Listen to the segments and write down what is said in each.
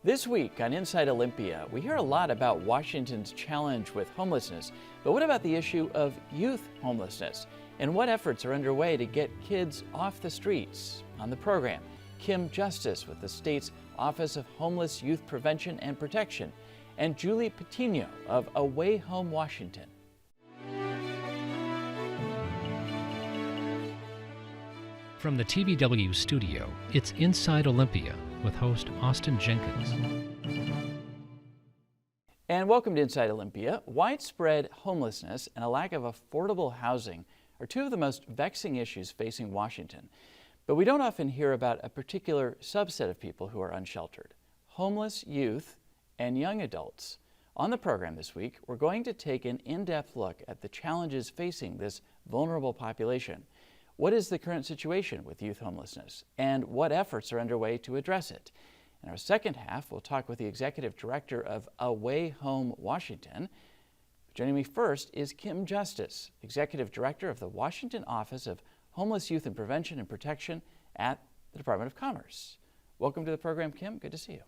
This week on Inside Olympia, we hear a lot about Washington's challenge with homelessness, but what about the issue of youth homelessness? And what efforts are underway to get kids off the streets? On the program, Kim Justice with the state's Office of Homeless Youth Prevention and Protection, and Julie Patina of Away Home Washington. From the TVW studio, it's Inside Olympia with host Austin Jenkins. And welcome to Inside Olympia. Widespread homelessness and a lack of affordable housing are two of the most vexing issues facing Washington. But we don't often hear about a particular subset of people who are unsheltered: homeless youth and young adults. On the program this week, we're going to take an in-depth look at the challenges facing this vulnerable population. What is the current situation with youth homelessness, and what efforts are underway to address it? In our second half, we'll talk with the Executive Director of Away Home Washington. Joining me first is Kim Justice, Executive Director of the Washington Office of Homeless Youth and Prevention and Protection at the Department of Commerce. Welcome to the program, Kim. Good to see you.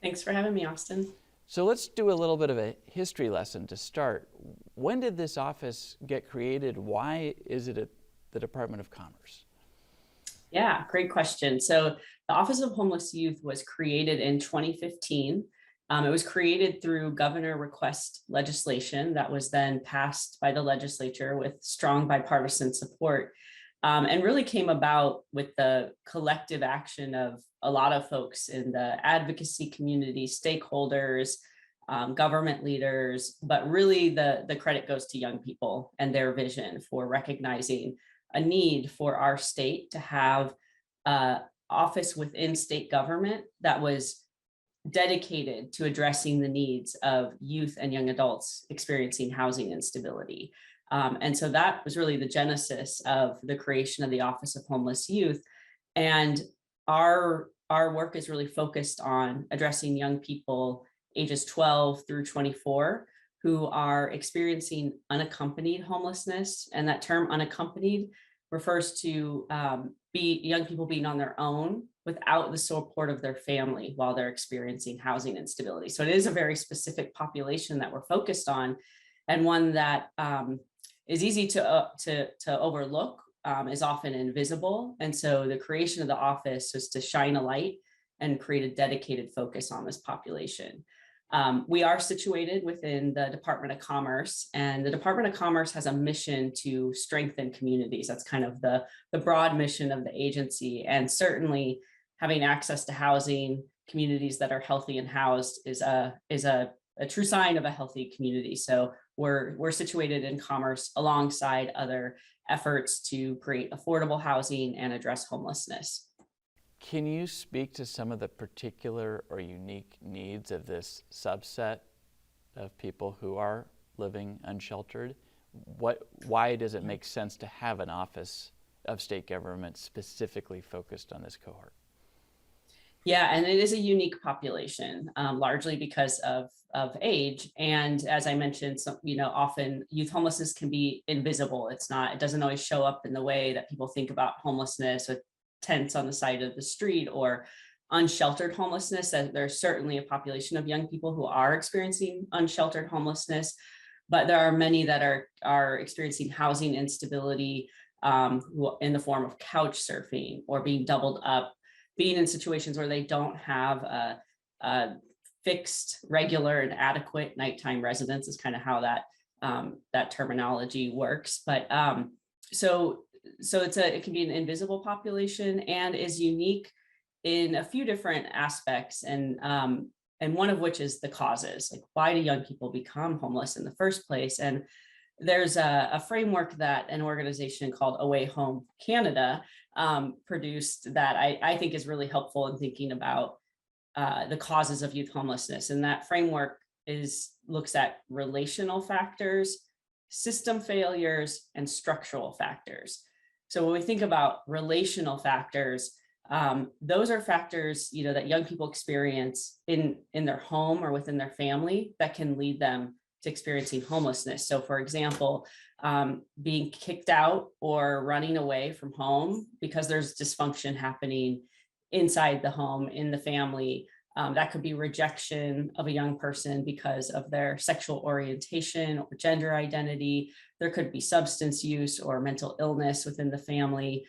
Thanks for having me, Austin. So let's do a little bit of a history lesson to start. When did this office get created? Why is it at the Department of Commerce? Yeah, great question. So the Office of Homeless Youth was created in 2015. It was created through governor request legislation that was then passed by the legislature with strong bipartisan support, and really came about with the collective action of a lot of folks in the advocacy community, stakeholders, government leaders, but really the credit goes to young people and their vision for recognizing a need for our state to have an office within state government that was dedicated to addressing the needs of youth and young adults experiencing housing instability. And so that was really the genesis of the creation of the Office of Homeless Youth. And our work is really focused on addressing young people ages 12 through 24 who are experiencing unaccompanied homelessness. And that term unaccompanied refers to young people being on their own without the support of their family while they're experiencing housing instability. So it is a very specific population that we're focused on, and one that is easy to overlook, is often invisible. And so the creation of the office was to shine a light and create a dedicated focus on this population. We are situated within the Department of Commerce, and the Department of Commerce has a mission to strengthen communities. That's kind of the broad mission of the agency. And certainly having access to housing, communities that are healthy and housed is a true sign of a healthy community. So we're situated in Commerce alongside other efforts to create affordable housing and address homelessness. Can you speak to some of the particular or unique needs of this subset of people who are living unsheltered? Why does it make sense to have an office of state government specifically focused on this cohort? Yeah, and it is a unique population, largely because of age. And as I mentioned, often youth homelessness can be invisible. It doesn't always show up in the way that people think about homelessness with tents on the side of the street or unsheltered homelessness. There's certainly a population of young people who are experiencing unsheltered homelessness, but there are many that are experiencing housing instability in the form of couch surfing or being doubled up, being in situations where they don't have a fixed, regular, and adequate nighttime residence is kind of how that terminology works. But so it can be an invisible population and is unique in a few different aspects, and one of which is the causes. Like, why do young people become homeless in the first place? And there's a framework that an organization called Away Home Canada produced that I think is really helpful in thinking about the causes of youth homelessness. And that framework looks at relational factors, system failures, and structural factors. So when we think about relational factors, those are factors, that young people experience in their home or within their family that can lead them to experiencing homelessness. So for example, being kicked out or running away from home because there's dysfunction happening inside the home, in the family, That could be rejection of a young person because of their sexual orientation or gender identity. There could be substance use or mental illness within the family.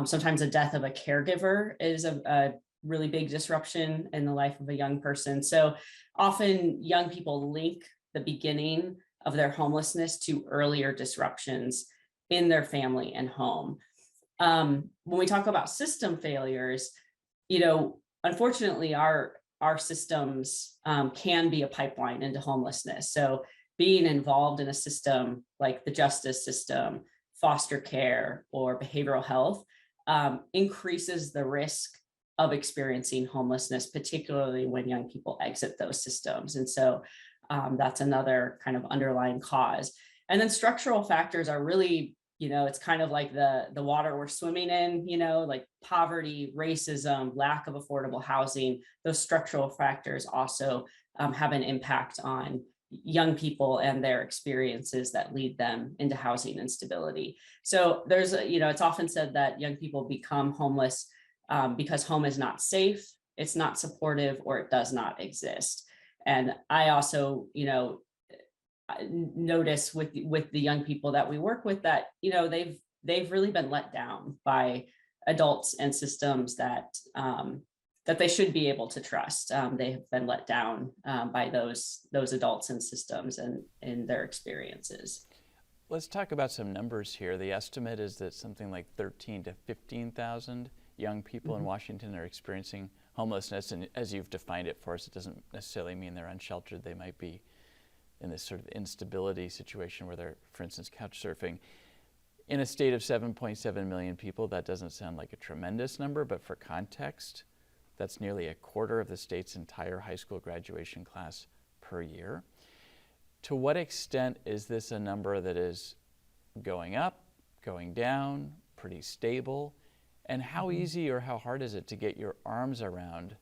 Sometimes the death of a caregiver is a really big disruption in the life of a young person. So often young people link the beginning of their homelessness to earlier disruptions in their family and home. When we talk about system failures, unfortunately, our systems can be a pipeline into homelessness. So being involved in a system like the justice system, foster care, or behavioral health increases the risk of experiencing homelessness, particularly when young people exit those systems. And so that's another kind of underlying cause. And then structural factors are really, it's kind of like the water we're swimming in, like poverty, racism, lack of affordable housing. Those structural factors also have an impact on young people and their experiences that lead them into housing instability. So there's, it's often said that young people become homeless because home is not safe, it's not supportive, or it does not exist. And I also, notice with the young people that we work with that, they've really been let down by adults and systems that they should be able to trust. They have been let down by those adults and systems and in their experiences. Let's talk about some numbers here. The estimate is that something like 13 to 15,000 young people in Washington are experiencing homelessness. And as you've defined it for us, it doesn't necessarily mean they're unsheltered. They might be in this sort of instability situation where they're, for instance, couch surfing. In a state of 7.7 million people, that doesn't sound like a tremendous number, but for context, that's nearly a quarter of the state's entire high school graduation class per year. To what extent is this a number that is going up, going down, pretty stable? And how easy or how hard is it to get your arms around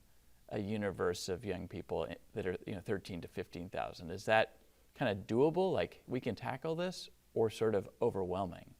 a universe of young people that are 13 to 15,000? Is that kind of doable, like we can tackle this, or sort of overwhelming?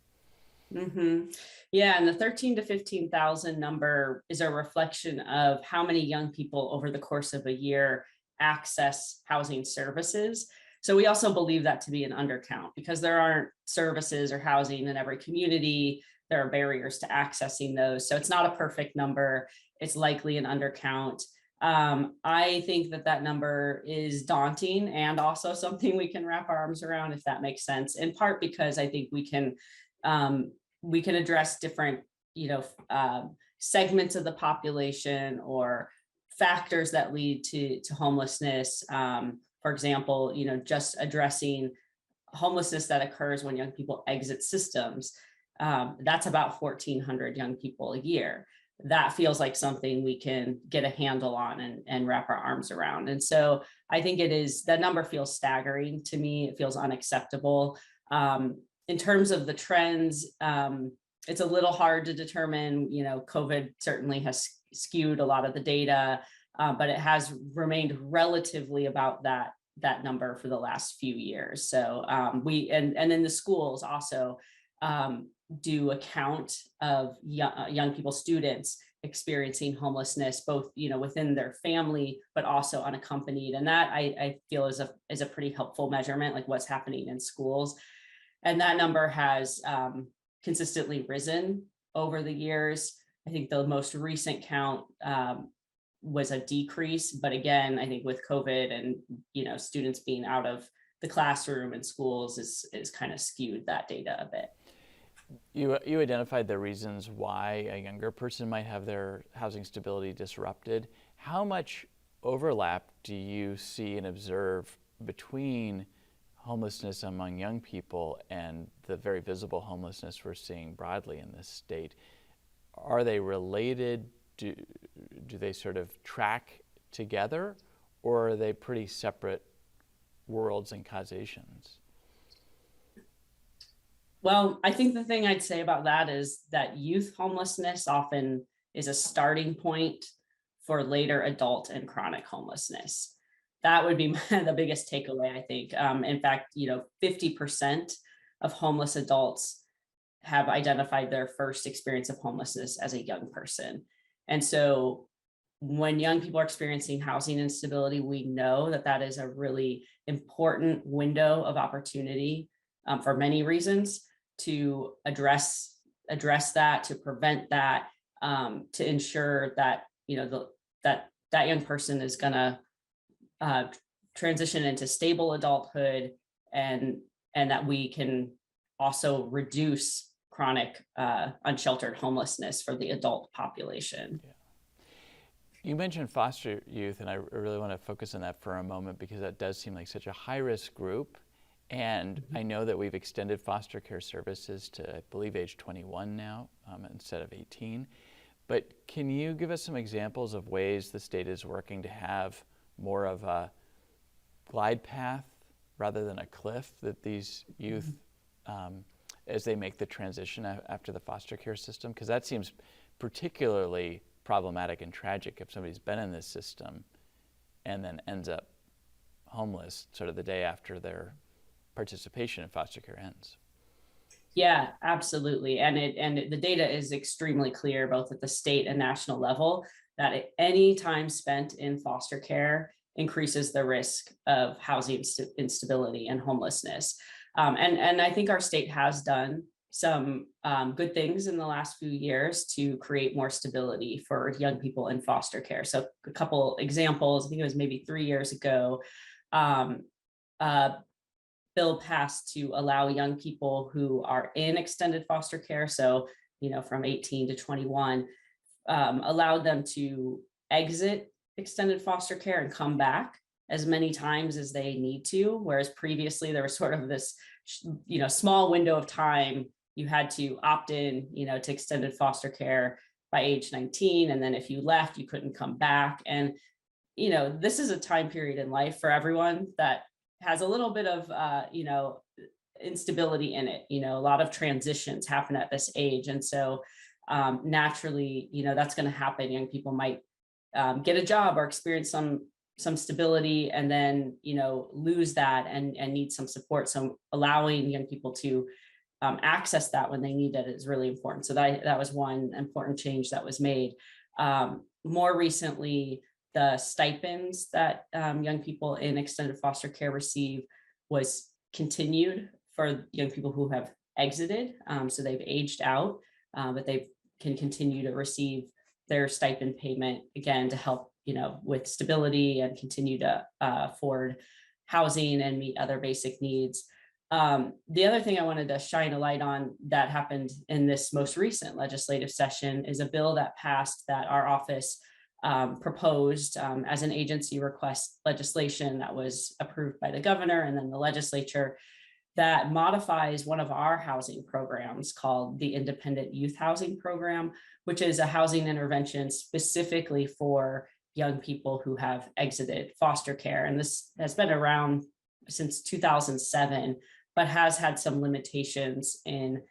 Yeah, and the 13 to 15,000 number is a reflection of how many young people over the course of a year access housing services. So we also believe that to be an undercount because there aren't services or housing in every community. There are barriers to accessing those. So it's not a perfect number. It's likely an undercount. I think that number is daunting and also something we can wrap our arms around, if that makes sense, in part because I think we can address different, segments of the population or factors that lead to homelessness. For example, just addressing homelessness that occurs when young people exit systems. That's about 1,400 young people a year. That feels like something we can get a handle on and wrap our arms around. And so I think that number feels staggering to me. It feels unacceptable. In terms of the trends, it's a little hard to determine. COVID certainly has skewed a lot of the data, but it has remained relatively about that number for the last few years. So and then the schools also do a count of young people, students experiencing homelessness, both within their family, but also unaccompanied. And that I feel is a pretty helpful measurement, like what's happening in schools. And that number has consistently risen over the years. I think the most recent count was a decrease, but again, I think with COVID and students being out of the classroom and schools is kind of skewed that data a bit. You identified the reasons why a younger person might have their housing stability disrupted. How much overlap do you see and observe between homelessness among young people and the very visible homelessness we're seeing broadly in this state? Are they related? Do they sort of track together, or are they pretty separate worlds and causations? Well, I think the thing I'd say about that is that youth homelessness often is a starting point for later adult and chronic homelessness. That would be the biggest takeaway, I think. In fact, 50% of homeless adults have identified their first experience of homelessness as a young person. And so when young people are experiencing housing instability, we know that that is a really important window of opportunity for many reasons to address that, to prevent that, to ensure that that young person is going to transition into stable adulthood, and that we can also reduce chronic unsheltered homelessness for the adult population. Yeah. You mentioned foster youth, and I really want to focus on that for a moment because that does seem like such a high-risk group. And I know that we've extended foster care services to, I believe, age 21 now instead of 18. But can you give us some examples of ways the state is working to have more of a glide path rather than a cliff that these youth, as they make the transition after the foster care system? Because that seems particularly problematic and tragic if somebody's been in this system and then ends up homeless sort of the day after their participation in foster care ends. Yeah, absolutely. And the data is extremely clear, both at the state and national level, that any time spent in foster care increases the risk of housing instability and homelessness. And I think our state has done some good things in the last few years to create more stability for young people in foster care. So a couple examples, I think it was maybe 3 years ago, bill passed to allow young people who are in extended foster care, so from 18 to 21, allowed them to exit extended foster care and come back as many times as they need to, whereas previously there was sort of this small window of time you had to opt in to extended foster care by age 19, and then if you left you couldn't come back. And this is a time period in life for everyone that has a little bit of instability in it. A lot of transitions happen at this age, and so naturally that's going to happen. Young people might get a job or experience some stability and then lose that and need some support. So allowing young people to access that when they need it is really important. So that was one important change that was made. More recently, the stipends that young people in extended foster care receive was continued for young people who have exited. So they've aged out, but they can continue to receive their stipend payment, again, to help with stability and continue to afford housing and meet other basic needs. The other thing I wanted to shine a light on that happened in this most recent legislative session is a bill that passed that our office proposed as an agency request legislation that was approved by the governor and then the legislature, that modifies one of our housing programs called the Independent Youth Housing Program, which is a housing intervention specifically for young people who have exited foster care. And this has been around since 2007, but has had some limitations in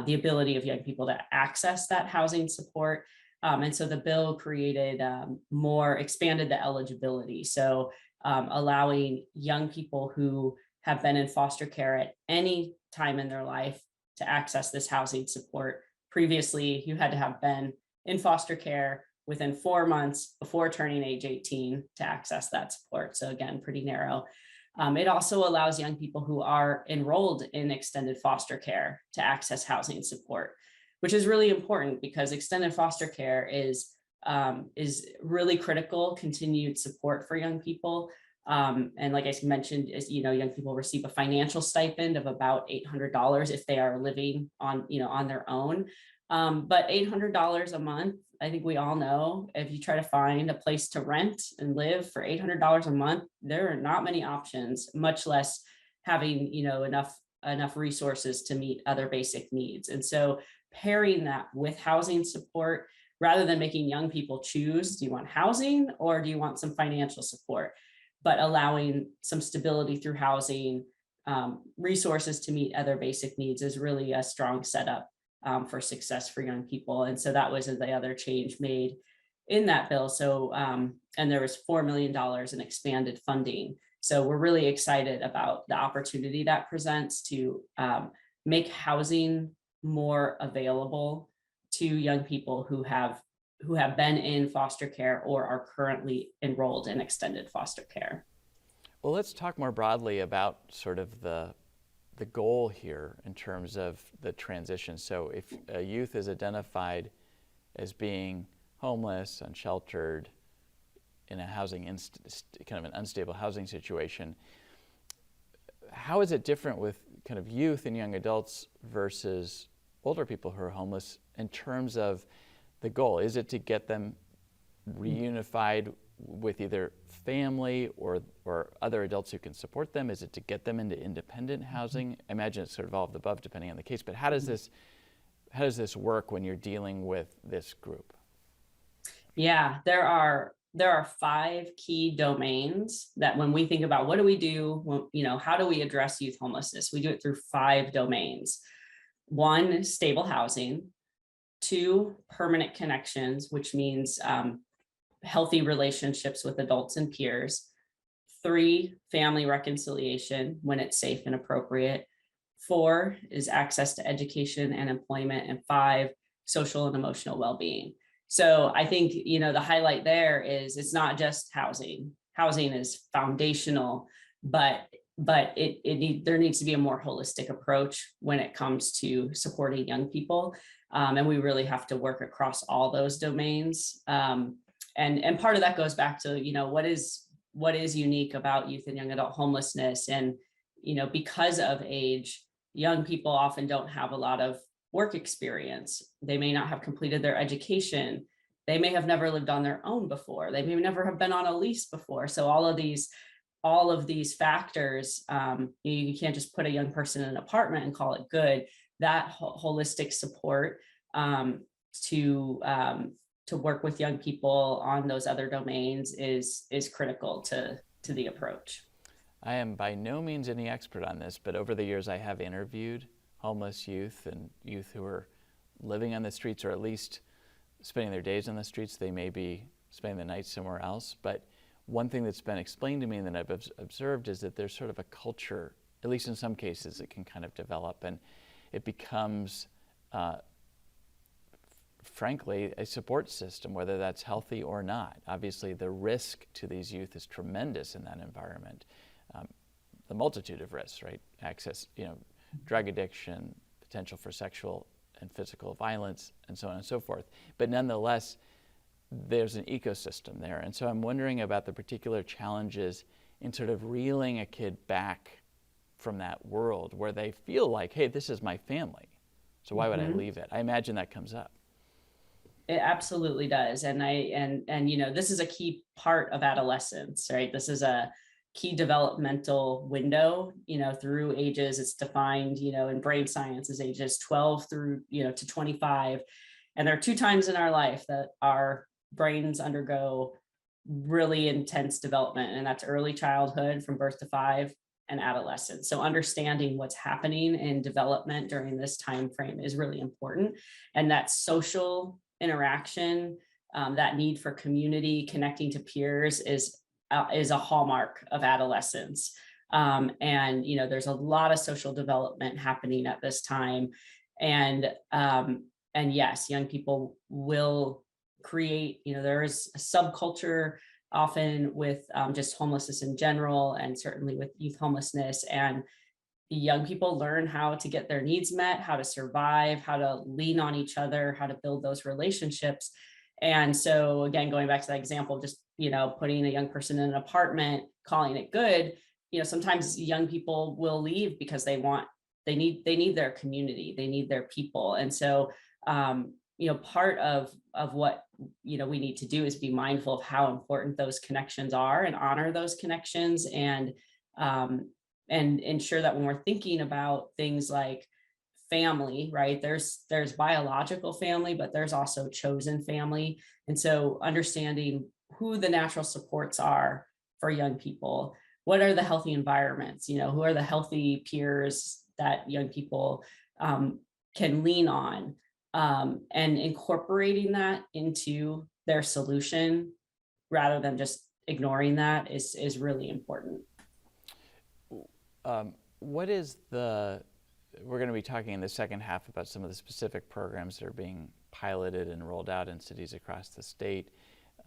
the ability of young people to access that housing support. And so the bill expanded the eligibility. So allowing young people who have been in foster care at any time in their life to access this housing support. Previously, you had to have been in foster care within 4 months before turning age 18 to access that support. So again, pretty narrow. It also allows young people who are enrolled in extended foster care to access housing support, which is really important because extended foster care is really critical continued support for young people. And like I mentioned, young people receive a financial stipend of about $800 if they are living on their own. But $800 a month, I think we all know, if you try to find a place to rent and live for $800 a month, there are not many options, much less having, enough resources to meet other basic needs. And so pairing that with housing support, rather than making young people choose, do you want housing or do you want some financial support? But allowing some stability through housing, resources to meet other basic needs is really a strong setup for success for young people. And so that was the other change made in that bill. So, and there was $4 million in expanded funding. So we're really excited about the opportunity that presents to make housing more available to young people who have who have been in foster care or are currently enrolled in extended foster care. Well, let's talk more broadly about sort of the goal here in terms of the transition. So if a youth is identified as being homeless, unsheltered, in a housing kind of an unstable housing situation, how is it different with kind of youth and young adults versus older people who are homeless in terms of the goal? Is it to get them reunified with either family or other adults who can support them? Is it to get them into independent housing? I imagine it's sort of all of the above depending on the case, but how does this work when you're dealing with this group? Yeah, there are 5 key domains that when we think about what do we do, how do we address youth homelessness? We do it through 5 domains. 1, stable housing. 2, permanent connections, which means healthy relationships with adults and peers. 3, family reconciliation when it's safe and appropriate. 4 is access to education and employment. And 5, social and emotional well-being. So I think, the highlight there is it's not just housing. Housing is foundational, but there needs to be a more holistic approach when it comes to supporting young people. And we really have to work across all those domains. And part of that goes back to, what is unique about youth and young adult homelessness. And, because of age, young people often don't have a lot of work experience. They may not have completed their education. They may have never lived on their own before. They may never have been on a lease before. So all of these factors, you can't just put a young person in an apartment and call it good. That holistic support to work with young people on those other domains is critical to the approach. I am by no means any expert on this, but over the years I have interviewed homeless youth and youth who are living on the streets or at least spending their days on the streets. They may be spending the night somewhere else. But one thing that's been explained to me and that I've observed is that there's sort of a culture, at least in some cases, it can kind of develop and it becomes, frankly, a support system, whether that's healthy or not. Obviously, the risk to these youth is tremendous in that environment. The multitude of risks, right? Access, drug addiction, potential for sexual and physical violence, and so on and so forth. But nonetheless, there's an ecosystem there. And so I'm wondering about the particular challenges in sort of reeling a kid back from that world where they feel like, hey, this is my family. So why would I leave it? I imagine that comes up. It absolutely does. And this is a key part of adolescence, right? This is a key developmental window, through ages. It's defined, in brain science as ages 12 through, to 25. And there are 2 times in our life that our brains undergo really intense development. And that's early childhood from birth to 5 and adolescence. So understanding what's happening in development during this time frame is really important. And that social interaction, that need for community, connecting to peers is a hallmark of adolescence. And, there's a lot of social development happening at this time. And yes, young people will create, there is a subculture often with just homelessness in general, and certainly with youth homelessness. And young people learn how to get their needs met, how to survive, how to lean on each other, how to build those relationships. And so again, going back to that example, just, putting a young person in an apartment, calling it good, sometimes young people will leave because they need their community, they need their people. And so, part of what, we need to do is be mindful of how important those connections are and honor those connections, and ensure that when we're thinking about things like family, right, there's biological family, but there's also chosen family. And so understanding who the natural supports are for young people, what are the healthy environments, who are the healthy peers that young people can lean on, and incorporating that into their solution rather than just ignoring that is really important. What is we're going to be talking in the second half about some of the specific programs that are being piloted and rolled out in cities across the state,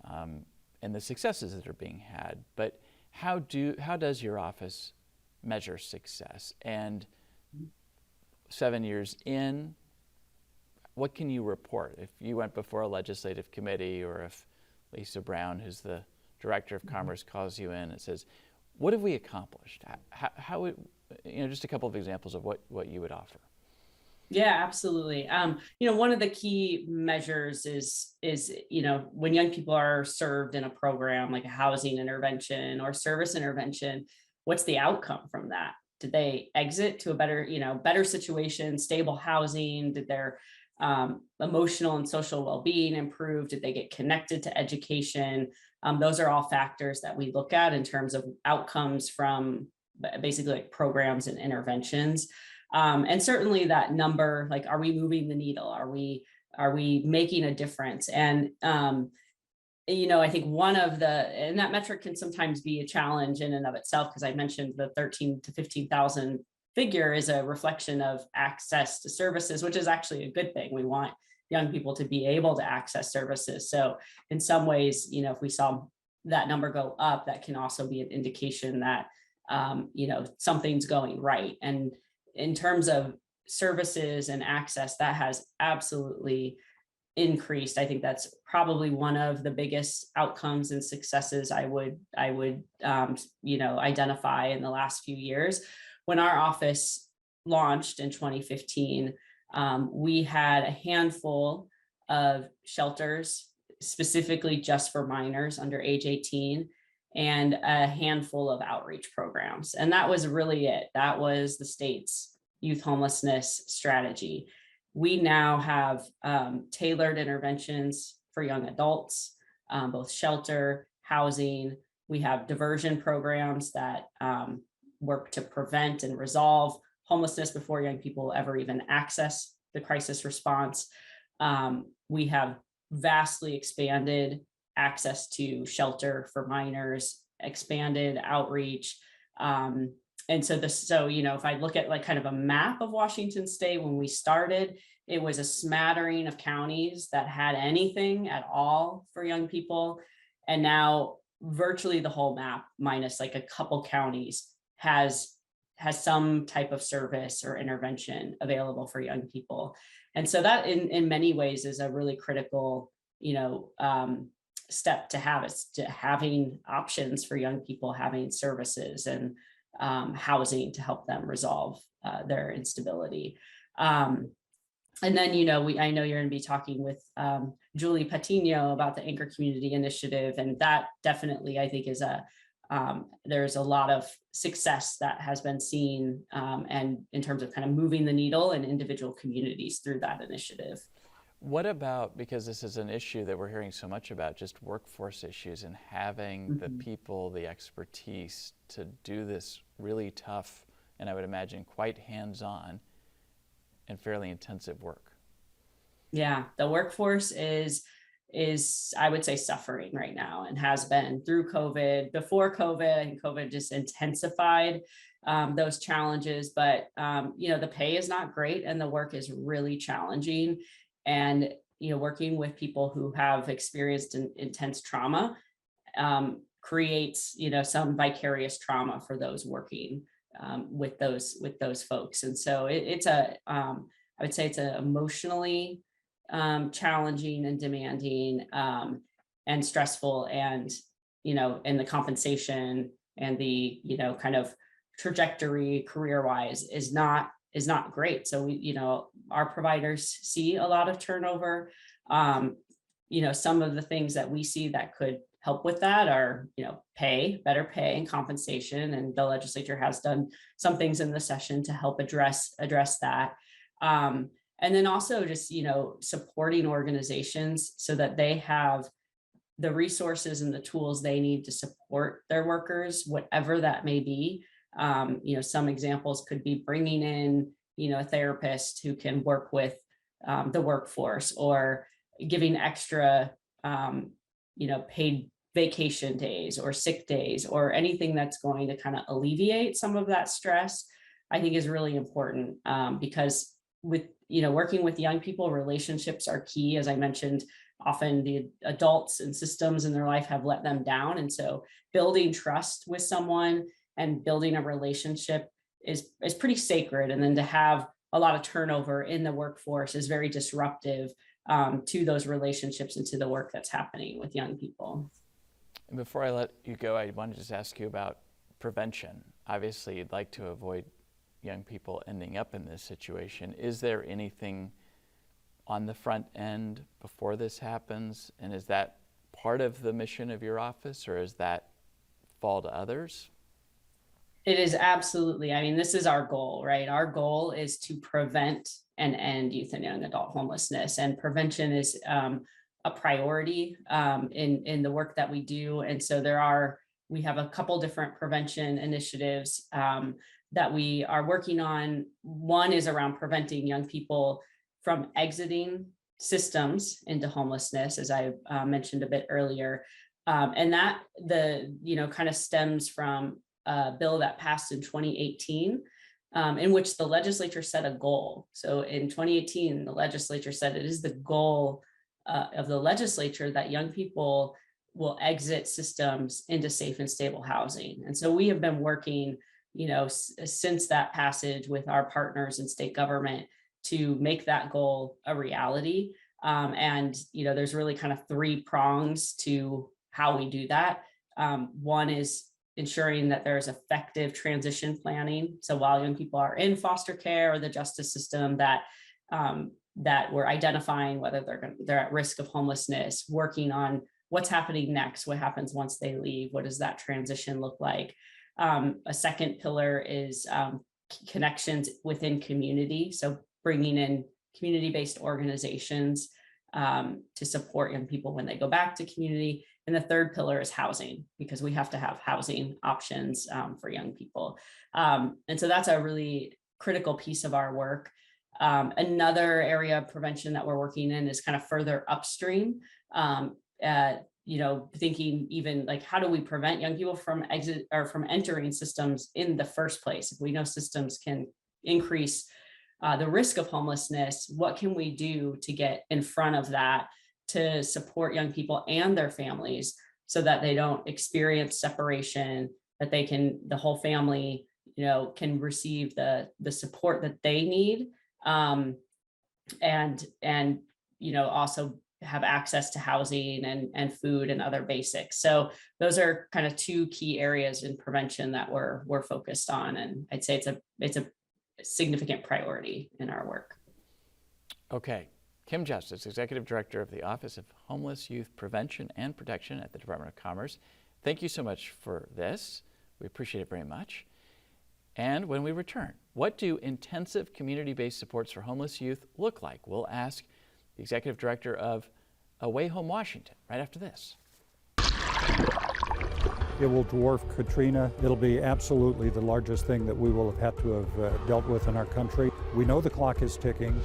and the successes that are being had. But how does your office measure success? And 7 years in, what can you report? If you went before a legislative committee, or if Lisa Brown, who's the director of commerce, calls you in and says, what have we accomplished? How would, just a couple of examples of what you would offer. Yeah, absolutely. One of the key measures is, when young people are served in a program like a housing intervention or service intervention, what's the outcome from that? Did they exit to a better situation, stable housing? Did their emotional and social well-being improve? Did they get connected to education? Those are all factors that we look at in terms of outcomes from basically like programs and interventions. And certainly that number, like, are we moving the needle? Are we making a difference? And, I think and that metric can sometimes be a challenge in and of itself, because I mentioned the 13 to 15,000 figure is a reflection of access to services, which is actually a good thing. We want young people to be able to access services. So in some ways, if we saw that number go up, that can also be an indication that, something's going right. And in terms of services and access, that has absolutely increased. I think that's probably one of the biggest outcomes and successes I would identify in the last few years. When our office launched in 2015, we had a handful of shelters specifically just for minors under age 18, and a handful of outreach programs. And that was really it. That was the state's youth homelessness strategy. We now have tailored interventions for young adults, both shelter, housing. We have diversion programs that work to prevent and resolve homelessness before young people ever even access the crisis response. We have vastly expanded access to shelter for minors, expanded outreach. And so if I look at like kind of a map of Washington State, when we started, it was a smattering of counties that had anything at all for young people. And now virtually the whole map, minus like a couple counties, has some type of service or intervention available for young people. And so that in many ways is a really critical, step to have, is to having options for young people, having services and housing to help them resolve their instability. And then, I know you're going to be talking with Julie Patina about the Anchor Community Initiative, and that definitely, I think, is there's a lot of success that has been seen, and in terms of kind of moving the needle in individual communities through that initiative. What about, because this is an issue that we're hearing so much about, just workforce issues and having the people, the expertise to do this really tough, and I would imagine quite hands-on and fairly intensive work? Yeah, the workforce is I would say suffering right now, and has been through COVID. Before COVID, I think COVID just intensified those challenges, but the pay is not great and the work is really challenging. And working with people who have experienced intense trauma creates some vicarious trauma for those working with those folks. And so I would say it's a emotionally challenging and demanding and stressful, and and the compensation and the kind of trajectory career-wise is not great. So our providers see a lot of turnover. Some of the things that we see that could help with that are, better pay and compensation. And the legislature has done some things in the session to help address that. And then also just, supporting organizations so that they have the resources and the tools they need to support their workers, whatever that may be. Some examples could be bringing in, a therapist who can work with the workforce, or giving extra, paid vacation days or sick days, or anything that's going to kind of alleviate some of that stress, I think is really important, because working with young people, relationships are key. As I mentioned, often the adults and systems in their life have let them down. And so building trust with someone and building a relationship is pretty sacred. And then to have a lot of turnover in the workforce is very disruptive to those relationships and to the work that's happening with young people. And before I let you go, I wanted to just ask you about prevention. Obviously, you'd like to avoid young people ending up in this situation. Is there anything on the front end before this happens? And is that part of the mission of your office, or is that fall to others? It is absolutely. I mean, this is our goal, right? Our goal is to prevent and end youth and young adult homelessness, and prevention is a priority in the work that we do. And so we have a couple different prevention initiatives that we are working on. One is around preventing young people from exiting systems into homelessness, as I mentioned a bit earlier, and that kind of stems from a bill that passed in 2018, in which the legislature set a goal. So in 2018, the legislature said it is the goal of the legislature that young people will exit systems into safe and stable housing. And so we have been working, since that passage with our partners in state government to make that goal a reality. And there's really kind of three prongs to how we do that. One is ensuring that there's effective transition planning. So while young people are in foster care or the justice system, that we're identifying whether they're at risk of homelessness, working on what's happening next, what happens once they leave, what does that transition look like. A second pillar is connections within community. So bringing in community-based organizations to support young people when they go back to community. And the third pillar is housing, because we have to have housing options for young people. And so that's a really critical piece of our work. Another area of prevention that we're working in is kind of further upstream, thinking even like, how do we prevent young people from entering systems in the first place? If we know systems can increase the risk of homelessness, what can we do to get in front of that, to support young people and their families so that they don't experience separation, that the whole family, can receive the support that they need, and also have access to housing and food and other basics. So those are kind of two key areas in prevention that we're focused on. And I'd say it's a significant priority in our work. Okay. Kim Justice, Executive Director of the Office of Homeless Youth Prevention and Protection at the Department of Commerce. Thank you so much for this. We appreciate it very much. And when we return, what do intensive community-based supports for homeless youth look like? We'll ask the Executive Director of Away Home Washington right after this. It will dwarf Katrina. It'll be absolutely the largest thing that we will have had to have dealt with in our country. We know the clock is ticking.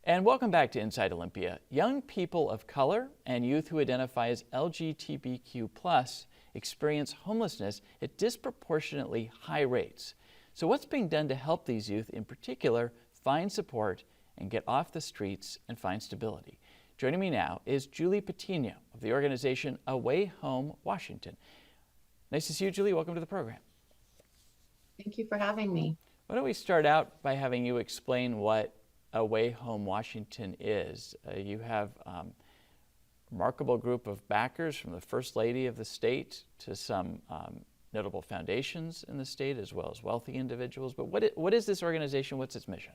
And welcome back to Inside Olympia. Young people of color and youth who identify as LGBTQ+ experience homelessness at disproportionately high rates. So what's being done to help these youth in particular find support and get off the streets and find stability? Joining me now is Julie Patina of the organization Away Home Washington. Nice to see you, Julie. Welcome to the program. Thank you for having me. Why don't we start out by having you explain what Away Home Washington is. You have a remarkable group of backers, from the First Lady of the state to some notable foundations in the state, as well as wealthy individuals. But what is this organization? What's its mission?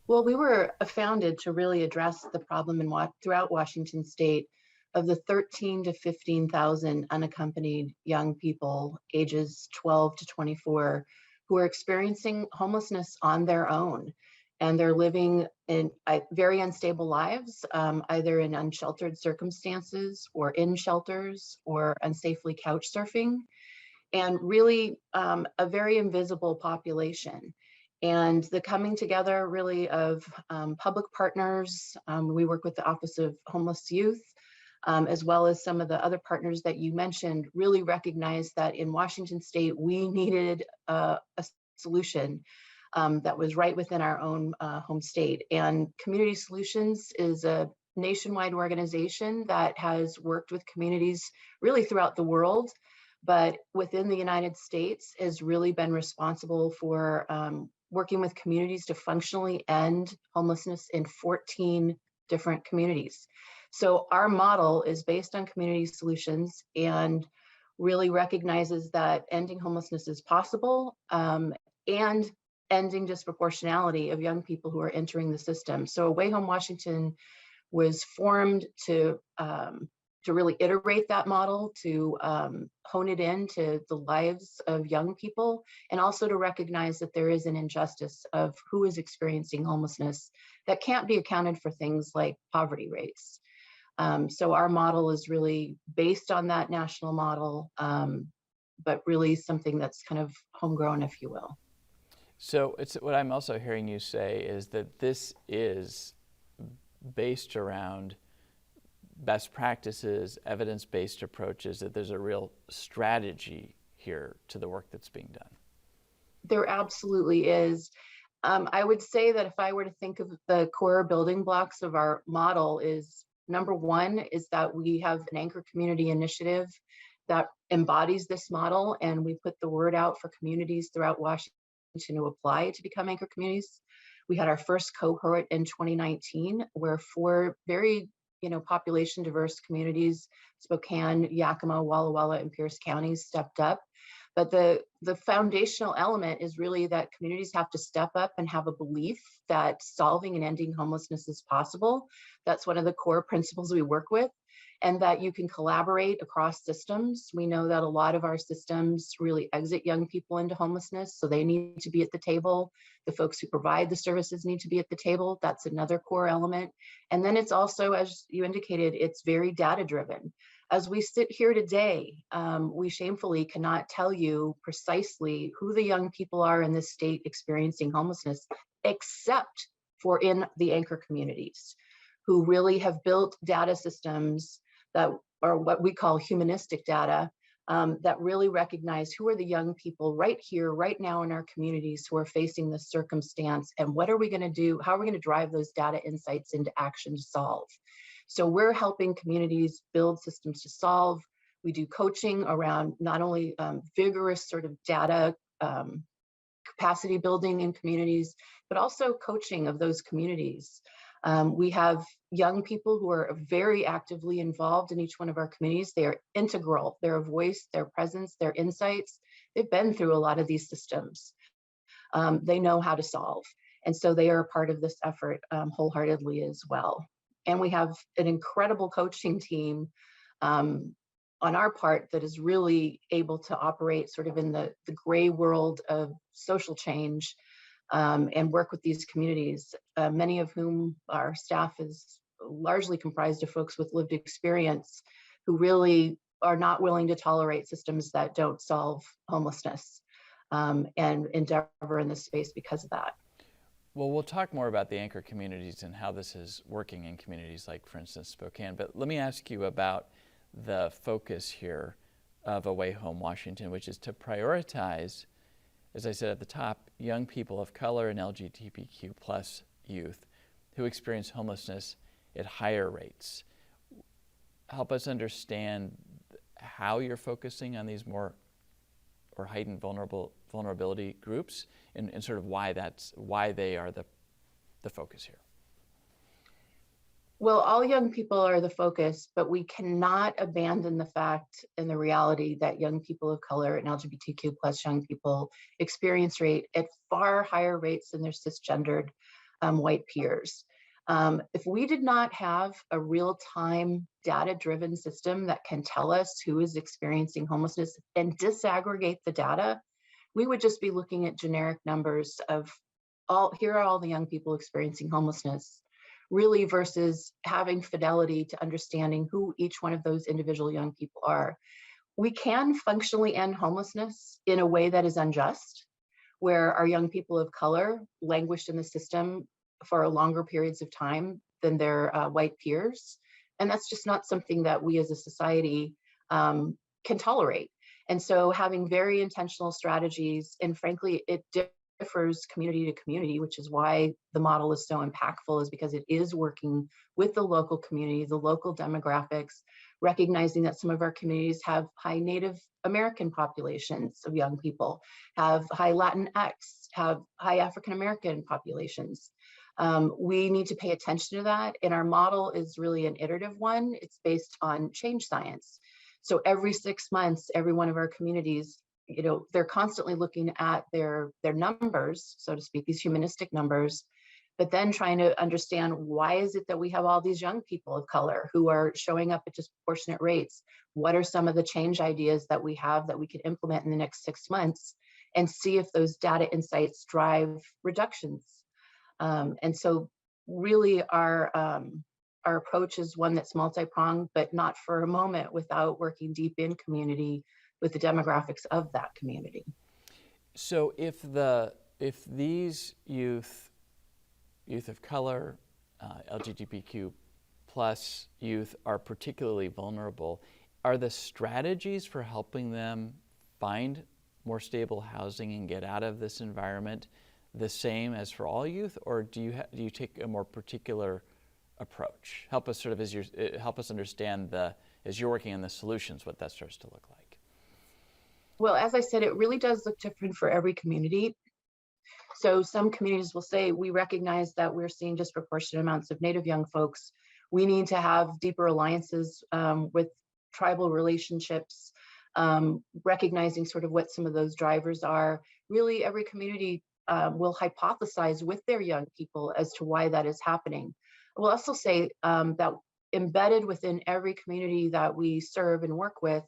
Well, we were founded to really address the problem throughout Washington state of the 13 to 15,000 unaccompanied young people ages 12 to 24 who are experiencing homelessness on their own. And they're living in very unstable lives, either in unsheltered circumstances or in shelters or unsafely couch surfing, and really a very invisible population. And the coming together really of public partners, we work with the Office of Homeless Youth, as well as some of the other partners that you mentioned, really recognized that in Washington State, we needed a solution that was right within our own home state. And Community Solutions is a nationwide organization that has worked with communities really throughout the world, but within the United States has really been responsible for working with communities to functionally end homelessness in 14 different communities. So our model is based on Community Solutions and really recognizes that ending homelessness is possible, and ending disproportionality of young people who are entering the system. So Away Home Washington was formed to really iterate that model, to hone it into the lives of young people, and also to recognize that there is an injustice of who is experiencing homelessness that can't be accounted for things like poverty rates. So our model is really based on that national model, but really something that's kind of homegrown, if you will. So it's what I'm also hearing you say is that this is based around best practices, evidence-based approaches, that there's a real strategy here to the work that's being done. There absolutely is. I would say that if I were to think of the core building blocks of our model is, number one is that we have an anchor community initiative that embodies this model, and we put the word out for communities throughout Washington to apply to become anchor communities. We had our first cohort in 2019 where 4 very population diverse communities, Spokane, Yakima, Walla Walla, and Pierce counties, stepped up. But the foundational element is really that communities have to step up and have a belief that solving and ending homelessness is possible. That's one of the core principles we work with, and that you can collaborate across systems. We know that a lot of our systems really exit young people into homelessness, so they need to be at the table. The folks who provide the services need to be at the table. That's another core element. And then it's also, as you indicated, it's very data driven. As we sit here today, we shamefully cannot tell you precisely who the young people are in this state experiencing homelessness, except for in the anchor communities, who really have built data systems that are what we call humanistic data, that really recognize who are the young people right here, right now in our communities who are facing this circumstance, and what are we going to do, how are we going to drive those data insights into action to solve. So we're helping communities build systems to solve. We do coaching around not only vigorous sort of data capacity building in communities, but also coaching of those communities. We have young people who are very actively involved in each one of our communities. They are integral, their voice, their presence, their insights. They've been through a lot of these systems. They know how to solve. And so they are a part of this effort wholeheartedly as well. And we have an incredible coaching team on our part that is really able to operate sort of in the gray world of social change, and work with these communities, many of whom our staff is largely comprised of folks with lived experience who really are not willing to tolerate systems that don't solve homelessness, and endeavor in this space because of that. Well, we'll talk more about the anchor communities and how this is working in communities like, for instance, Spokane. But let me ask you about the focus here of Away Home Washington, which is to prioritize, as I said at the top, young people of color and LGBTQ plus youth who experience homelessness at higher rates. Help us understand how you're focusing on these more or heightened vulnerability groups, and sort of why they are the focus here. Well, all young people are the focus, but we cannot abandon the fact and the reality that young people of color and LGBTQ plus young people experience rate at far higher rates than their cisgendered white peers. If we did not have a real-time data-driven system that can tell us who is experiencing homelessness and disaggregate the data, we would just be looking at generic numbers of here are all the young people experiencing homelessness, really, versus having fidelity to understanding who each one of those individual young people are. We can functionally end homelessness in a way that is unjust, where our young people of color languished in the system for longer periods of time than their white peers, And that's just not something that we as a society can tolerate. And so having very intentional strategies, and frankly, it differs community to community, which is why the model is so impactful, is because it is working with the local community, the local demographics, recognizing that some of our communities have high Native American populations of young people, have high Latinx, have high African American populations. We need to pay attention to that. And our model is really an iterative one. It's based on change science. So every 6 months, every one of our communities, they're constantly looking at their numbers, so to speak, these humanistic numbers, but then trying to understand, why is it that we have all these young people of color who are showing up at disproportionate rates? What are some of the change ideas that we have that we can implement in the next 6 months, and see if those data insights drive reductions? And so really our approach is one that's multi-pronged, but not for a moment without working deep in community with the demographics of that community. So if these youth of color, LGBTQ plus youth are particularly vulnerable, are the strategies for helping them find more stable housing and get out of this environment the same as for all youth, or do you take a more particular approach? Help us help us understand as you're working on the solutions, what that starts to look like. Well, as I said, it really does look different for every community. So some communities will say, we recognize that we're seeing disproportionate amounts of Native young folks. We need to have deeper alliances with tribal relationships, recognizing sort of what some of those drivers are. Really, every community will hypothesize with their young people as to why that is happening. We'll also say that embedded within every community that we serve and work with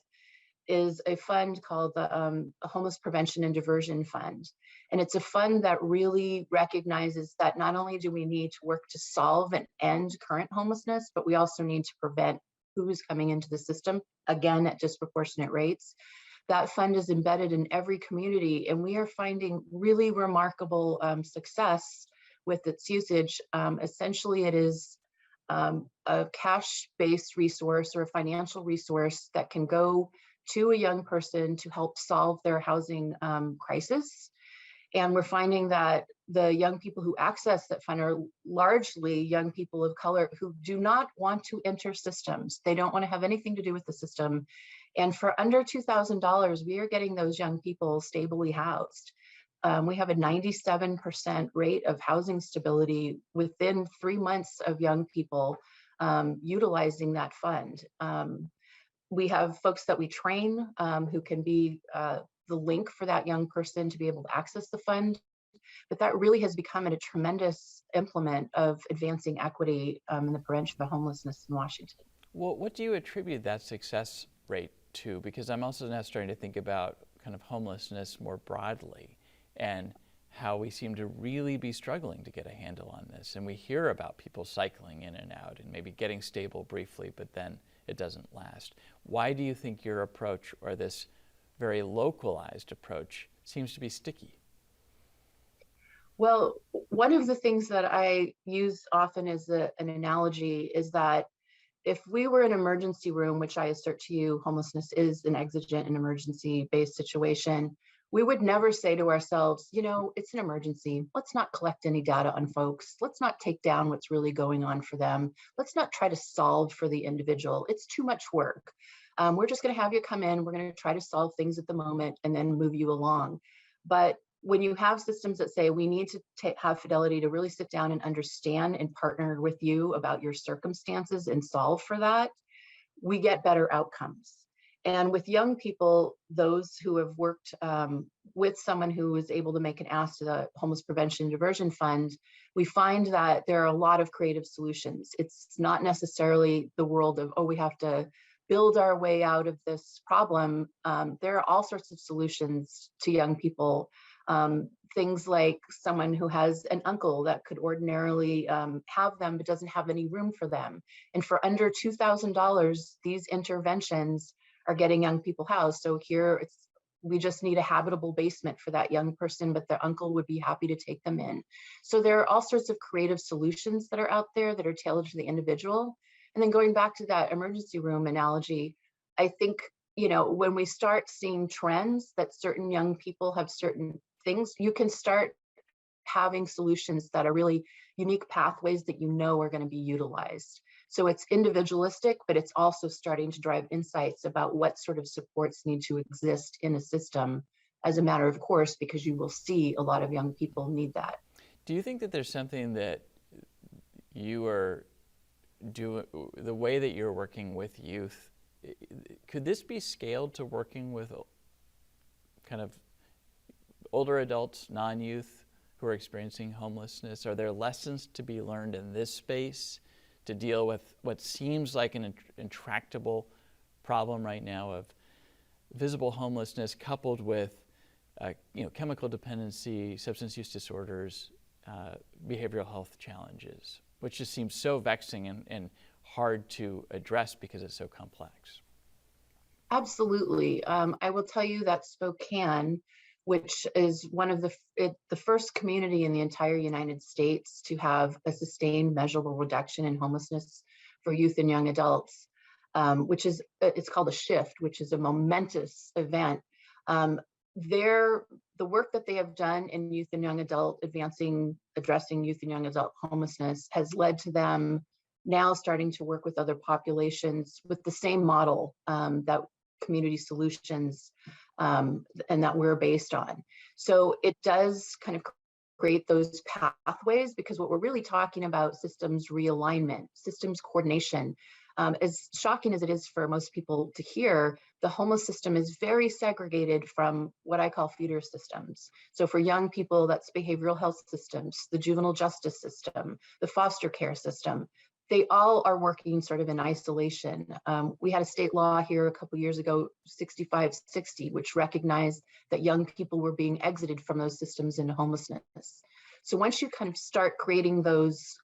is a fund called the Homeless Prevention and Diversion Fund. And it's a fund that really recognizes that not only do we need to work to solve and end current homelessness, but we also need to prevent who's coming into the system, again, at disproportionate rates. That fund is embedded in every community, and we are finding really remarkable success with its usage. Essentially, it is a cash-based resource or a financial resource that can go to a young person to help solve their housing crisis. And we're finding that the young people who access that fund are largely young people of color who do not want to enter systems. They don't want to have anything to do with the system. And for under $2,000, we are getting those young people stably housed. We have a 97% rate of housing stability within 3 months of young people utilizing that fund. We have folks that we train who can be the link for that young person to be able to access the fund. But that really has become a tremendous implement of advancing equity in the prevention of homelessness in Washington. Well, what do you attribute that success rate to? Because I'm also now starting to think about kind of homelessness more broadly, and how we seem to really be struggling to get a handle on this. And we hear about people cycling in and out and maybe getting stable briefly, but then it doesn't last. Why do you think your approach, or this very localized approach, seems to be sticky? Well, one of the things that I use often as an analogy is that if we were in an emergency room, which I assert to you, homelessness is an exigent and emergency-based situation, we would never say to ourselves, it's an emergency. Let's not collect any data on folks. Let's not take down what's really going on for them. Let's not try to solve for the individual. It's too much work. We're just going to have you come in. We're going to try to solve things at the moment and then move you along. But when you have systems that say we need to have fidelity to really sit down and understand and partner with you about your circumstances and solve for that, we get better outcomes. And with young people, those who have worked with someone who is able to make an ask to the Homeless Prevention and Diversion Fund, we find that there are a lot of creative solutions. It's not necessarily the world of, we have to build our way out of this problem. There are all sorts of solutions to young people. Things like someone who has an uncle that could ordinarily have them but doesn't have any room for them. And for under $2,000, these interventions are getting young people housed. So here we just need a habitable basement for that young person, but their uncle would be happy to take them in. So there are all sorts of creative solutions that are out there that are tailored to the individual. And then going back to that emergency room analogy, I think, when we start seeing trends that certain young people have certain things, you can start having solutions that are really unique pathways that are going to be utilized. So it's individualistic, but it's also starting to drive insights about what sort of supports need to exist in a system as a matter of course, because you will see a lot of young people need that. Do you think that there's something that you are doing, the way that you're working with youth, could this be scaled to working with kind of older adults, non-youth, who are experiencing homelessness? Are there lessons to be learned in this space to deal with what seems like an intractable problem right now of visible homelessness coupled with chemical dependency, substance use disorders, behavioral health challenges, which just seems so vexing and hard to address because it's so complex? Absolutely. I will tell you that Spokane, which is one of the first community in the entire United States to have a sustained measurable reduction in homelessness for youth and young adults, it's called a shift, which is a momentous event. The work that they have done in youth and young adult addressing youth and young adult homelessness has led to them now starting to work with other populations with the same model that Community Solutions and that we're based on. So it does kind of create those pathways, because what we're really talking about systems realignment, systems coordination. As shocking as it is for most people to hear, the homeless system is very segregated from what I call feeder systems. So for young people, that's behavioral health systems, the juvenile justice system, the foster care system. They all are working sort of in isolation. We had a state law here a couple years ago, 6560, which recognized that young people were being exited from those systems into homelessness. So once you kind of start creating those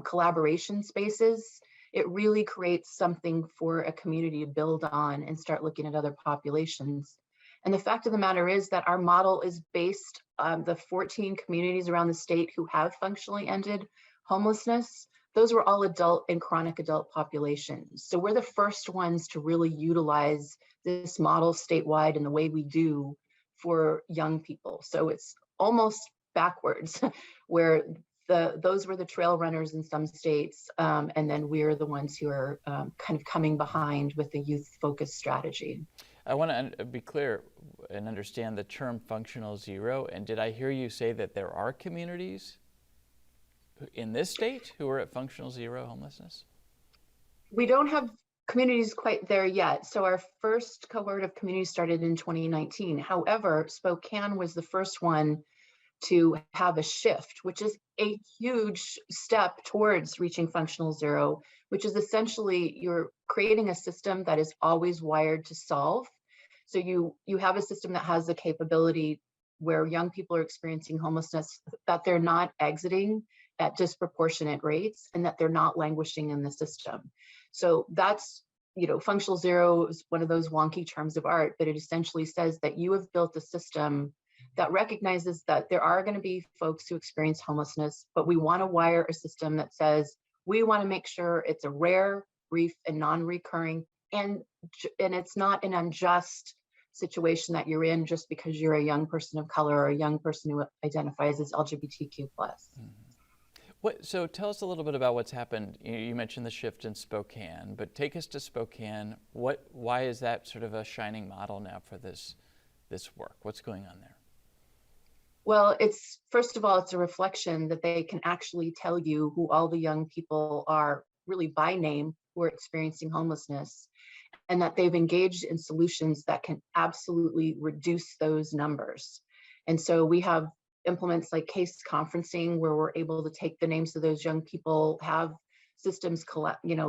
collaboration spaces, it really creates something for a community to build on and start looking at other populations. And the fact of the matter is that our model is based on the 14 communities around the state who have functionally ended homelessness. Those were all adult and chronic adult populations. So we're the first ones to really utilize this model statewide in the way we do for young people. So it's almost backwards, where those were the trail runners in some states, and then we're the ones who are kind of coming behind with a youth-focused strategy. I want to be clear and understand the term functional zero. And did I hear you say that there are communities in this state who are at functional zero homelessness? We don't have communities quite there yet. So our first cohort of communities started in 2019. However, Spokane was the first one to have a shift, which is a huge step towards reaching functional zero, which is essentially you're creating a system that is always wired to solve. So you have a system that has the capability where young people are experiencing homelessness, that they're not exiting at disproportionate rates and that they're not languishing in the system. So that's, functional zero is one of those wonky terms of art, but it essentially says that you have built a system that recognizes that there are going to be folks who experience homelessness, but we want to wire a system that says we want to make sure it's a rare, brief, and non-recurring, and it's not an unjust situation that you're in just because you're a young person of color or a young person who identifies as LGBTQ+. Mm-hmm. So tell us a little bit about what's happened. You mentioned the shift in Spokane, but take us to Spokane. Why is that sort of a shining model now for this work? What's going on there? Well, first of all, it's a reflection that they can actually tell you who all the young people are, really by name, who are experiencing homelessness, and that they've engaged in solutions that can absolutely reduce those numbers. And so we have implements like case conferencing, where we're able to take the names of those young people, have systems,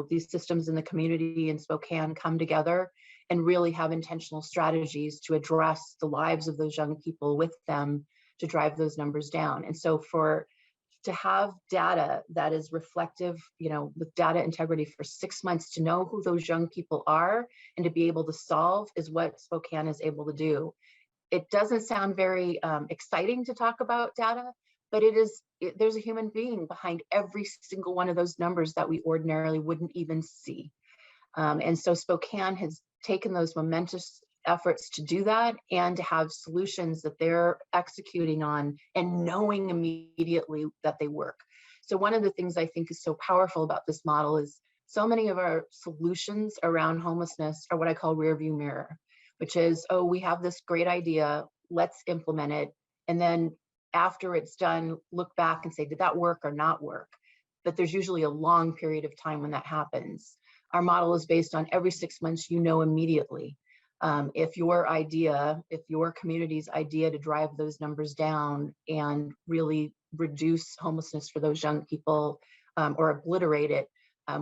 these systems in the community in Spokane come together and really have intentional strategies to address the lives of those young people with them to drive those numbers down. And so to have data that is reflective, with data integrity for 6 months, to know who those young people are and to be able to solve is what Spokane is able to do. It doesn't sound very exciting to talk about data, but there's a human being behind every single one of those numbers that we ordinarily wouldn't even see. And so Spokane has taken those momentous efforts to do that and to have solutions that they're executing on and knowing immediately that they work. So one of the things I think is so powerful about this model is so many of our solutions around homelessness are what I call rear view mirror, which is, oh, we have this great idea, let's implement it. And then after it's done, look back and say, did that work or not work? But there's usually a long period of time when that happens. Our model is based on every 6 months, you know immediately. If your community's idea to drive those numbers down and really reduce homelessness for those young people or obliterate it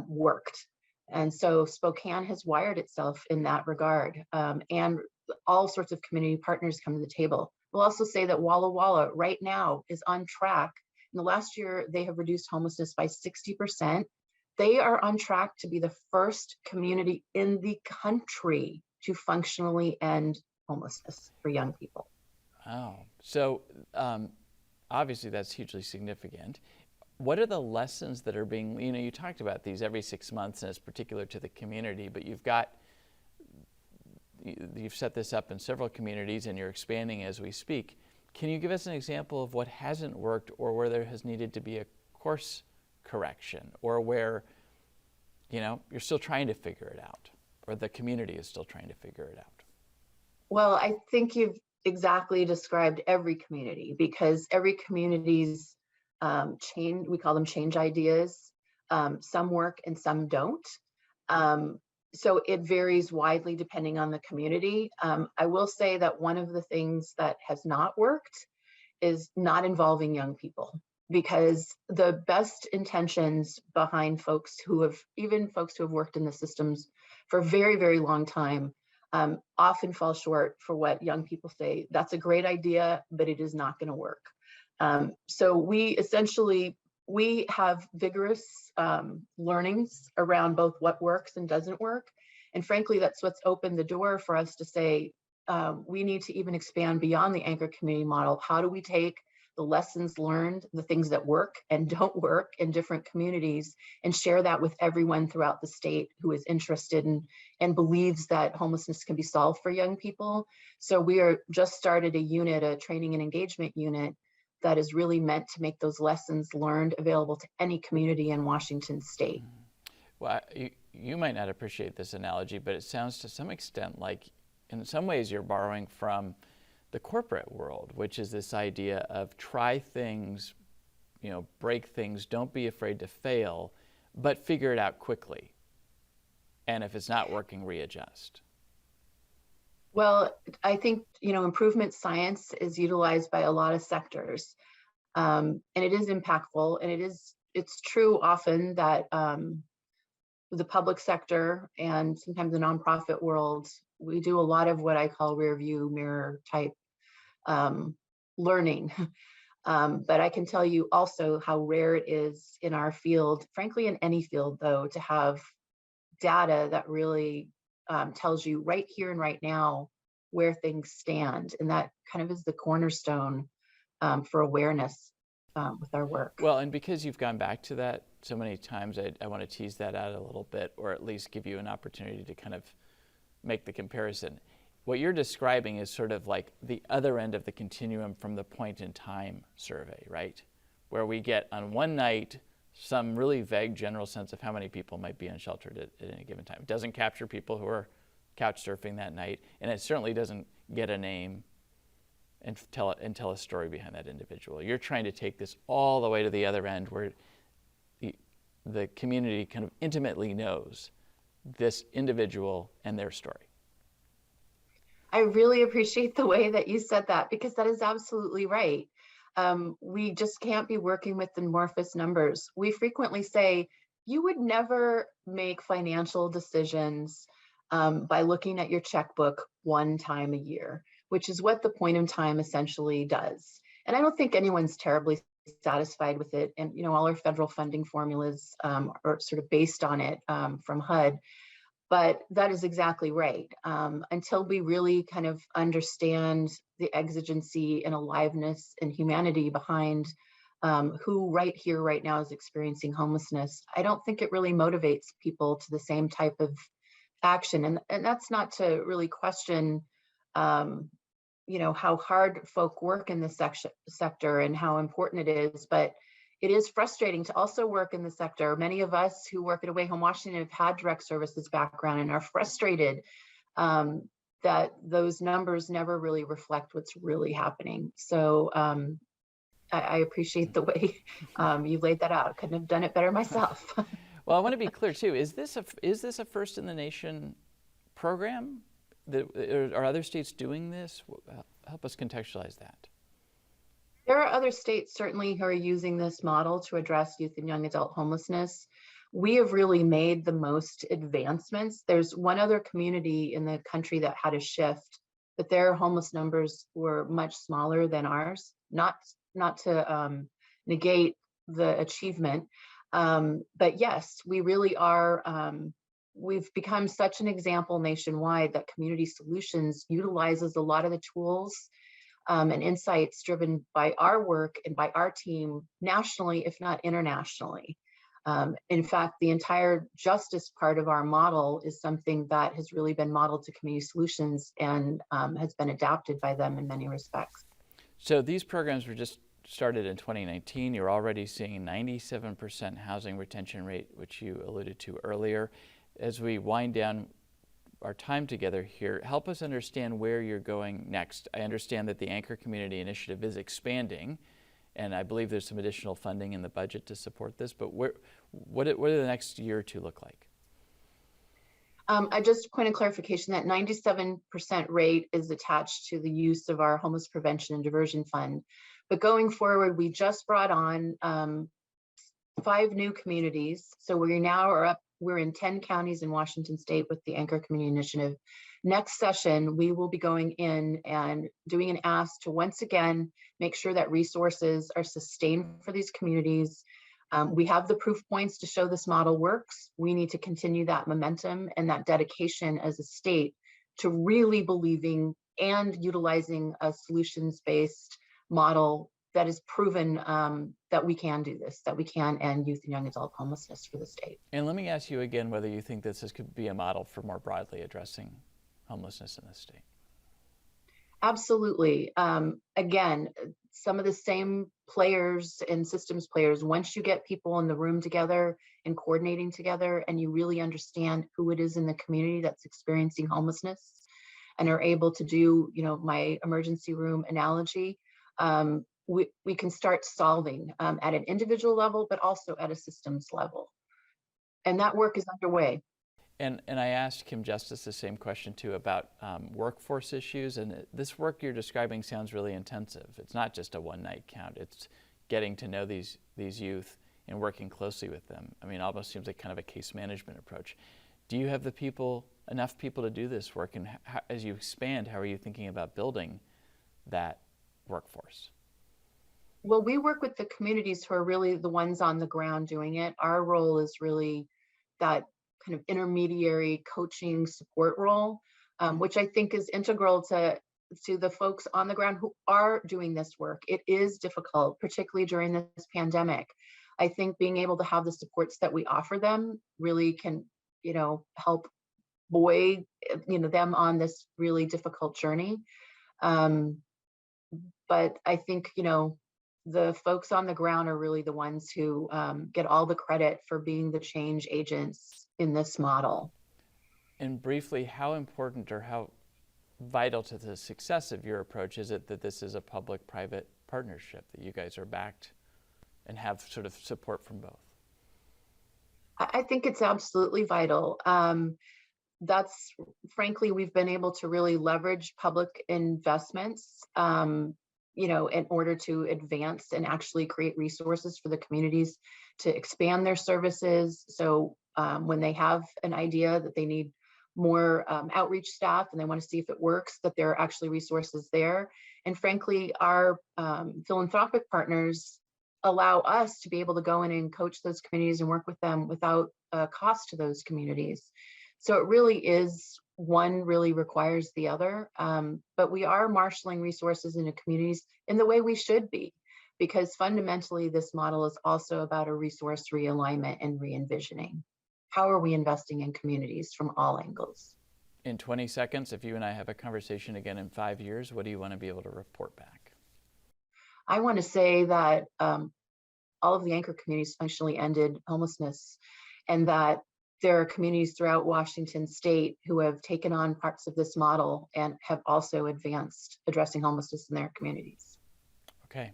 worked. And so Spokane has wired itself in that regard, and all sorts of community partners come to the table. We'll also say that Walla Walla right now is on track. In the last year, they have reduced homelessness by 60%. They are on track to be the first community in the country to functionally end homelessness for young people. Oh, so obviously that's hugely significant. What are the lessons that are being, you talked about these every 6 months and it's particular to the community, but you've set this up in several communities and you're expanding as we speak. Can you give us an example of what hasn't worked or where there has needed to be a course correction or where, you're still trying to figure it out or the community is still trying to figure it out? Well, I think you've exactly described every community because every community's change, we call them change ideas. Some work and some don't. So it varies widely depending on the community. I will say that one of the things that has not worked is not involving young people, because the best intentions behind folks who have worked in the systems for a very, very long time often fall short for what young people say. That's a great idea, but it is not going to work. So we have vigorous learnings around both what works and doesn't work. And frankly, that's what's opened the door for us to say, we need to even expand beyond the anchor community model. How do we take the lessons learned, the things that work and don't work in different communities, and share that with everyone throughout the state who is interested in and believes that homelessness can be solved for young people? So we are just started a training and engagement unit that is really meant to make those lessons learned available to any community in Washington state. Well, you might not appreciate this analogy, but it sounds to some extent like in some ways you're borrowing from the corporate world, which is this idea of try things, break things, don't be afraid to fail, but figure it out quickly. And if it's not working, readjust. Well, I think, improvement science is utilized by a lot of sectors, and it is impactful, and it's true often that the public sector and sometimes the nonprofit world, we do a lot of what I call rear view mirror type learning. But I can tell you also how rare it is in our field, frankly, in any field though, to have data that really tells you right here and right now where things stand. And that kind of is the cornerstone for awareness with our work. Well, and because you've gone back to that so many times, I want to tease that out a little bit, or at least give you an opportunity to kind of make the comparison. What you're describing is sort of like the other end of the continuum from the point in time survey, right? Where we get on one night some really vague general sense of how many people might be unsheltered at any given time. It doesn't capture people who are couch surfing that night, and it certainly doesn't get a name and tell a story behind that individual. You're trying to take this all the way to the other end where the community kind of intimately knows this individual and their story. I really appreciate the way that you said that, because that is absolutely right. We just can't be working with amorphous numbers. We frequently say, you would never make financial decisions by looking at your checkbook one time a year, which is what the point in time essentially does. And I don't think anyone's terribly satisfied with it. And, all our federal funding formulas are sort of based on it from HUD. But that is exactly right. Until we really kind of understand the exigency and aliveness and humanity behind who right here, right now is experiencing homelessness, I don't think it really motivates people to the same type of action. And that's not to really question, how hard folk work in this sector and how important it is, but it is frustrating to also work in the sector. Many of us who work at Away Home Washington have had direct services background and are frustrated that those numbers never really reflect what's really happening. So I appreciate the way you laid that out. Couldn't have done it better myself. Well, I want to be clear too. Is this a first in the nation program? Are other states doing this? Help us contextualize that. There are other states certainly who are using this model to address youth and young adult homelessness. We have really made the most advancements. There's one other community in the country that had a shift, but their homeless numbers were much smaller than ours. Not to negate the achievement, but yes, we really are. We've become such an example nationwide that Community Solutions utilizes a lot of the tools and insights driven by our work and by our team nationally, if not internationally. In fact, the entire justice part of our model is something that has really been modeled to Community Solutions and has been adapted by them in many respects. So these programs were just started in 2019. You're already seeing 97% housing retention rate, which you alluded to earlier. As we wind down our time together here, help us understand where you're going next. I understand that the Anchor Community Initiative is expanding, and I believe there's some additional funding in the budget to support this, but what do the next year or two look like? I just point of clarification that 97% rate is attached to the use of our Homeless Prevention and Diversion Fund. But going forward, we just brought on 5 new communities. So we're in 10 counties in Washington State with the Anchor Community Initiative. Next session, we will be going in and doing an ask to once again make sure that resources are sustained for these communities. We have the proof points to show this model works. We need to continue that momentum and that dedication as a state to really believing and utilizing a solutions-based model that is proven that we can do this, that we can end youth and young adult homelessness for the state. And let me ask you again whether you think this could be a model for more broadly addressing homelessness in the state. Absolutely. Again, some of the same players and systems players, once you get people in the room together and coordinating together and you really understand who it is in the community that's experiencing homelessness and are able to do, my emergency room analogy, we can start solving at an individual level, but also at a systems level. And that work is underway. And I asked Kim Justice the same question too about workforce issues, and this work you're describing sounds really intensive. It's not just a one-night count. It's getting to know these youth and working closely with them. I mean, it almost seems like kind of a case management approach. Do you have enough people to do this work? And as you expand, how are you thinking about building that workforce? Well, we work with the communities who are really the ones on the ground doing it. Our role is really that kind of intermediary coaching support role, which I think is integral to the folks on the ground who are doing this work. It is difficult, particularly during this pandemic. I think being able to have the supports that we offer them really can, help buoy, them on this really difficult journey. But I think, the folks on the ground are really the ones who get all the credit for being the change agents in this model. And briefly, how important or how vital to the success of your approach is it that this is a public-private partnership, that you guys are backed and have sort of support from both? I think it's absolutely vital. That's frankly, we've been able to really leverage public investments in order to advance and actually create resources for the communities to expand their services. So when they have an idea that they need more outreach staff and they want to see if it works, that there are actually resources there. And frankly, our philanthropic partners allow us to be able to go in and coach those communities and work with them without cost to those communities. So it really is, one really requires the other, but we are marshaling resources into communities in the way we should be. because fundamentally this model is also about a resource realignment and re-envisioning. How are we investing in communities from all angles? In 20 seconds, if you and I have a conversation again in 5 years, what do you want to be able to report back? I want to say that all of the anchor communities functionally ended homelessness, and that there are communities throughout Washington state who have taken on parts of this model and have also advanced addressing homelessness in their communities. Okay.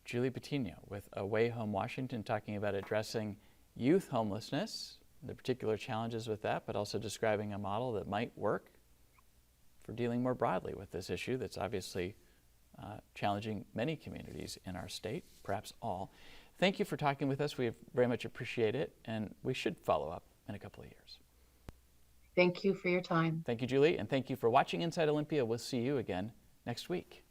Julie Patina with Away Home Washington, talking about addressing youth homelessness, the particular challenges with that, but also describing a model that might work for dealing more broadly with this issue that's obviously challenging many communities in our state, perhaps all. Thank you for talking with us. We very much appreciate it, and we should follow up in a couple of years. Thank you for your time. Thank you, Julie, and thank you for watching Inside Olympia. We'll see you again next week.